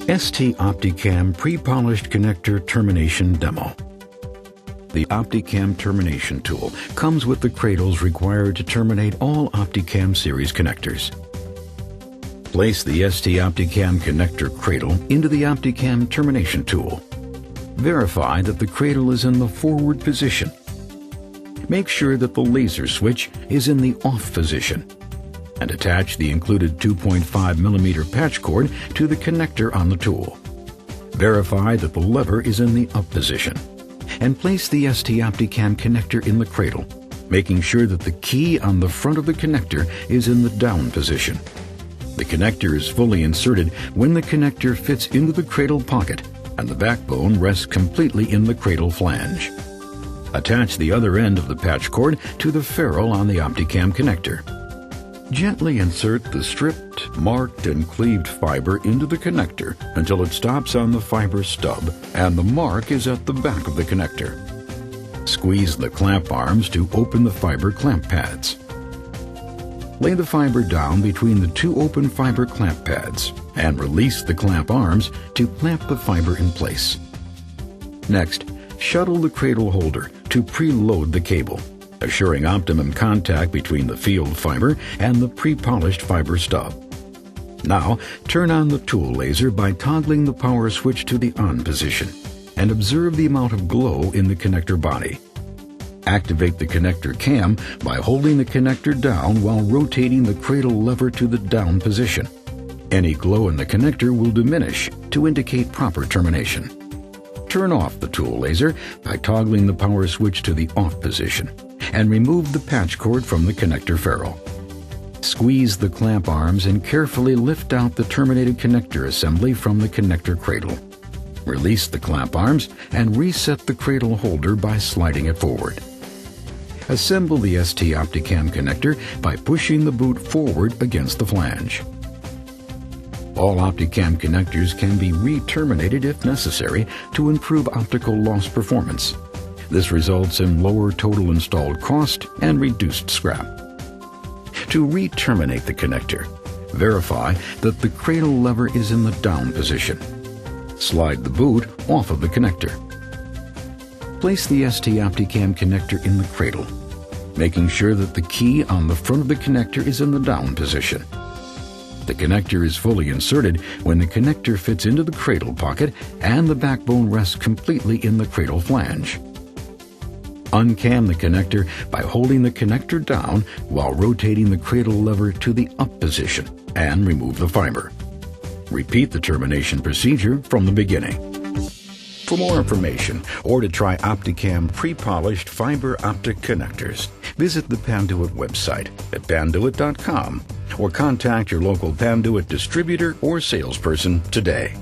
ST Opticam Pre-Polished Connector Termination Demo. The Opticam Termination tool comes with the cradles required to terminate all Opticam series connectors. Place the ST Opticam connector cradle into the Opticam Termination tool. Verify that the cradle is in the forward position. Make sure that the laser switch is in the off position, and attach the included 2.5 mm patch cord to the connector on the tool. Verify that the lever is in the up position, and place the ST Opticam connector in the cradle, making sure that the key on the front of the connector is in the down position. The connector is fully inserted when the connector fits into the cradle pocket and the backbone rests completely in the cradle flange. Attach the other end of the patch cord to the ferrule on the Opticam connector. Gently insert the stripped, marked, and cleaved fiber into the connector until it stops on the fiber stub and the mark is at the back of the connector. Squeeze the clamp arms to open the fiber clamp pads. Lay the fiber down between the two open fiber clamp pads and release the clamp arms to clamp the fiber in place. Next, shuttle the cradle holder to preload the cable, assuring optimum contact between the field fiber and the pre-polished fiber stub. Now, turn on the tool laser by toggling the power switch to the on position and observe the amount of glow in the connector body. Activate the connector cam by holding the connector down while rotating the cradle lever to the down position. Any glow in the connector will diminish to indicate proper termination. Turn off the tool laser by toggling the power switch to the off position and remove the patch cord from the connector ferrule. Squeeze the clamp arms and carefully lift out the terminated connector assembly from the connector cradle. Release the clamp arms and reset the cradle holder by sliding it forward. Assemble the ST Opticam connector by pushing the boot forward against the flange. All Opticam connectors can be re-terminated if necessary to improve optical loss performance. This results in lower total installed cost and reduced scrap. To re-terminate the connector, verify that the cradle lever is in the down position. Slide the boot off of the connector. Place the ST Opticam connector in the cradle, making sure that the key on the front of the connector is in the down position. The connector is fully inserted when the connector fits into the cradle pocket and the backbone rests completely in the cradle flange. Uncam the connector by holding the connector down while rotating the cradle lever to the up position and remove the fiber. Repeat the termination procedure from the beginning. For more information or to try Opticam pre-polished fiber optic connectors, visit the Panduit website at panduit.com or contact your local Panduit distributor or salesperson today.